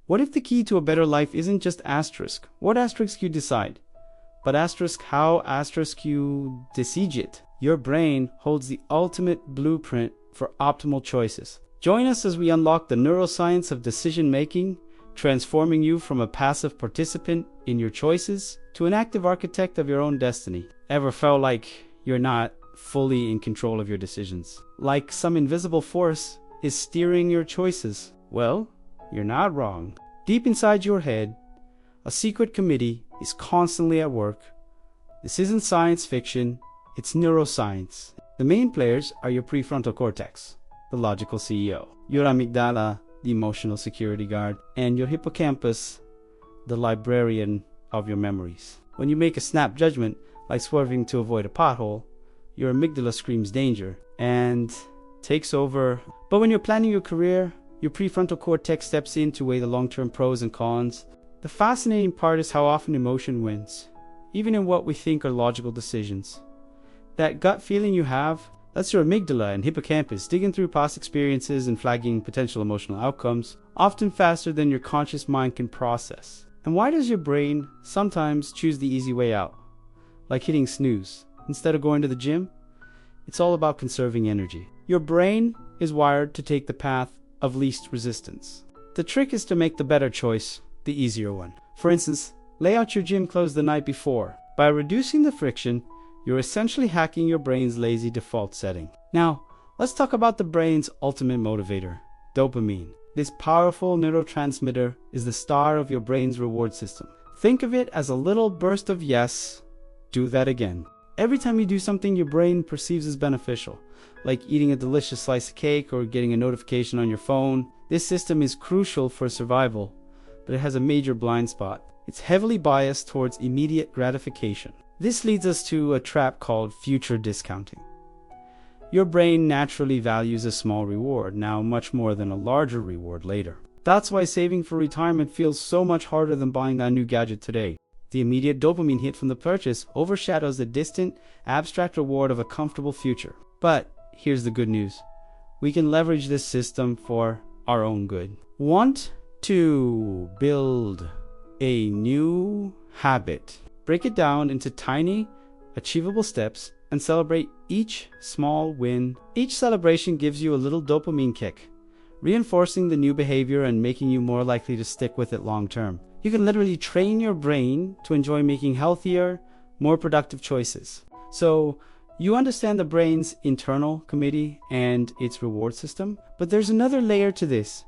What if the key to a better life isn't just asterisk, what asterisk you decide, but asterisk how asterisk you decide it? Your brain holds the ultimate blueprint for optimal choices. Join us as we unlock the neuroscience of decision making, transforming you from a passive participant in your choices to an active architect of your own destiny. Ever felt like you're not fully in control of your decisions? Like some invisible force is steering your choices? Well, you're not wrong. Deep inside your head, a secret committee is constantly at work. This isn't science fiction, it's neuroscience. The main players are your prefrontal cortex, the logical CEO, your amygdala, the emotional security guard, and your hippocampus, the librarian of your memories. When you make a snap judgment, like swerving to avoid a pothole, your amygdala screams danger and takes over. But when you're planning your career, your prefrontal cortex steps in to weigh the long-term pros and cons. The fascinating part is how often emotion wins, even in what we think are logical decisions. That gut feeling you have, that's your amygdala and hippocampus digging through past experiences and flagging potential emotional outcomes, often faster than your conscious mind can process. And why does your brain sometimes choose the easy way out? Like hitting snooze instead of going to the gym? It's all about conserving energy. Your brain is wired to take the path of least resistance. The trick is to make the better choice the easier one. For instance, lay out your gym clothes the night before. By reducing the friction, you're essentially hacking your brain's lazy default setting. Now, let's talk about the brain's ultimate motivator, dopamine. This powerful neurotransmitter is the star of your brain's reward system. Think of it as a little burst of yes, do that again. Every time you do something your brain perceives as beneficial, like eating a delicious slice of cake or getting a notification on your phone, this system is crucial for survival, but it has a major blind spot. It's heavily biased towards immediate gratification. This leads us to a trap called future discounting. Your brain naturally values a small reward now much more than a larger reward later. That's why saving for retirement feels so much harder than buying that new gadget today. The immediate dopamine hit from the purchase overshadows the distant, abstract reward of a comfortable future. But here's the good news. We can leverage this system for our own good. Want to build a new habit? Break it down into tiny, achievable steps and celebrate each small win. Each celebration gives you a little dopamine kick, reinforcing the new behavior and making you more likely to stick with it long term. You can literally train your brain to enjoy making healthier, more productive choices. So you understand the brain's internal committee and its reward system, but there's another layer to this.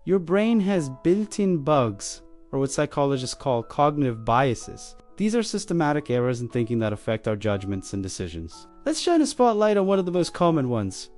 Your brain has built-in bugs, or what psychologists call cognitive biases. These are systematic errors in thinking that affect our judgments and decisions. Let's shine a spotlight on one of the most common ones.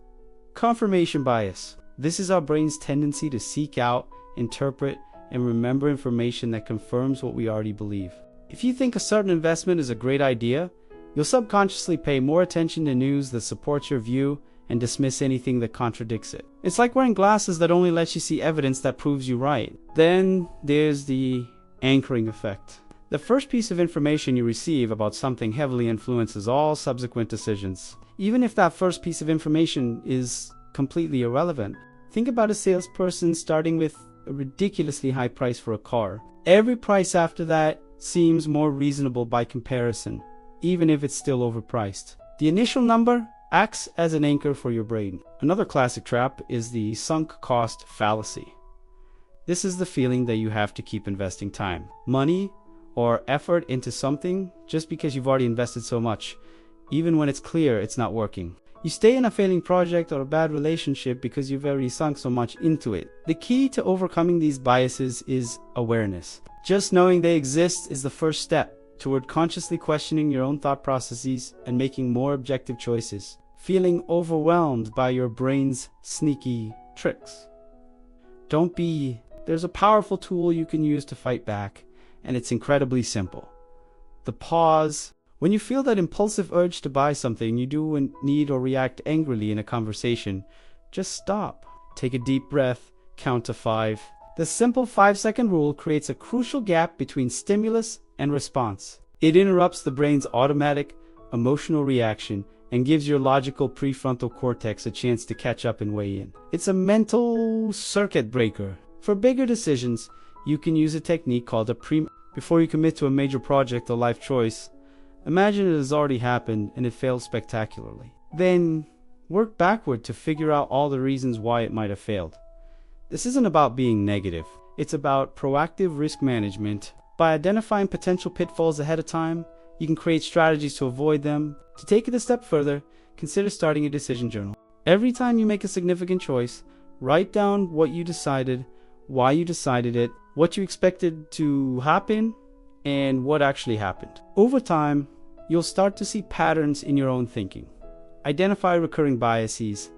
Confirmation bias. This is our brain's tendency to seek out, interpret, and remember information that confirms what we already believe. If you think a certain investment is a great idea, you'll subconsciously pay more attention to news that supports your view and dismiss anything that contradicts it. It's like wearing glasses that only let you see evidence that proves you right. Then there's the anchoring effect. The first piece of information you receive about something heavily influences all subsequent decisions, even if that first piece of information is completely irrelevant. Think about a salesperson starting with a ridiculously high price for a car. Every price after that seems more reasonable by comparison, even if it's still overpriced. The initial number acts as an anchor for your brain. Another classic trap is the sunk cost fallacy. This is the feeling that you have to keep investing time, money, or effort into something just because you've already invested so much, even when it's clear it's not working. You stay in a failing project or a bad relationship because you've already sunk so much into it. The key to overcoming these biases is awareness. Just knowing they exist is the first step toward consciously questioning your own thought processes and making more objective choices. Feeling overwhelmed by your brain's sneaky tricks. Don't be. There's a powerful tool you can use to fight back, and it's incredibly simple. The pause. When you feel that impulsive urge to buy something you do need or react angrily in a conversation, just stop. Take a deep breath, count to 5. The simple 5-second rule creates a crucial gap between stimulus and response. It interrupts the brain's automatic, emotional reaction and gives your logical prefrontal cortex a chance to catch up and weigh in. It's a mental circuit breaker. For bigger decisions, you can use a technique called a before you commit to a major project or life choice. Imagine it has already happened and it failed spectacularly. Then work backward to figure out all the reasons why it might have failed. This isn't about being negative. It's about proactive risk management. By identifying potential pitfalls ahead of time, you can create strategies to avoid them. To take it a step further, consider starting a decision journal. Every time you make a significant choice, write down what you decided, why you decided it, what you expected to happen, and what actually happened. Over time, you'll start to see patterns in your own thinking. Identify recurring biases,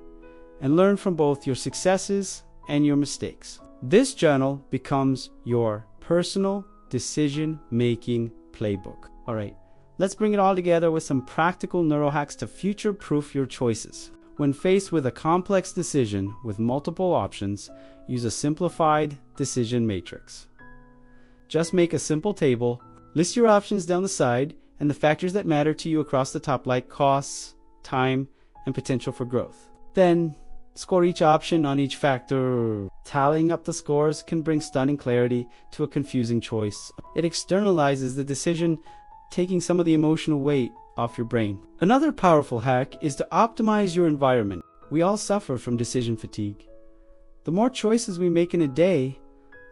and learn from both your successes and your mistakes. This journal becomes your personal decision-making playbook. All right, let's bring it all together with some practical neurohacks to future-proof your choices. When faced with a complex decision with multiple options, use a simplified decision matrix. Just make a simple table, list your options down the side, and the factors that matter to you across the top, like costs, time, and potential for growth. Then, score each option on each factor. Tallying up the scores can bring stunning clarity to a confusing choice. It externalizes the decision, taking some of the emotional weight off your brain. Another powerful hack is to optimize your environment. We all suffer from decision fatigue. The more choices we make in a day,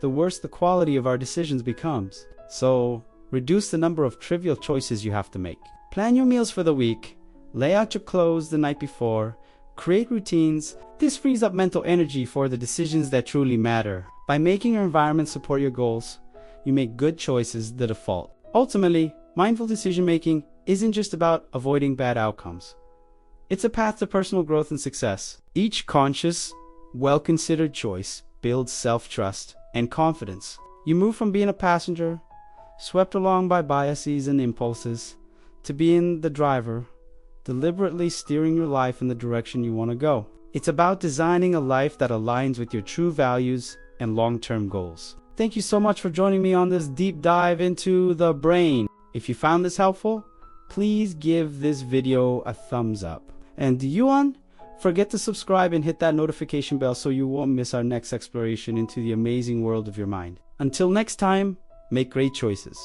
the worse the quality of our decisions becomes. So, reduce the number of trivial choices you have to make. Plan your meals for the week, lay out your clothes the night before, create routines. This frees up mental energy for the decisions that truly matter. By making your environment support your goals, you make good choices the default. Ultimately, mindful decision making isn't just about avoiding bad outcomes. It's a path to personal growth and success. Each conscious, well-considered choice builds self-trust and confidence. You move from being a passenger, swept along by biases and impulses, to being the driver, deliberately steering your life in the direction you want to go. It's about designing a life that aligns with your true values and long-term goals. Thank you so much for joining me on this deep dive into the brain. If you found this helpful, please give this video a thumbs up. And forget to subscribe and hit that notification bell so you won't miss our next exploration into the amazing world of your mind. Until next time, make great choices.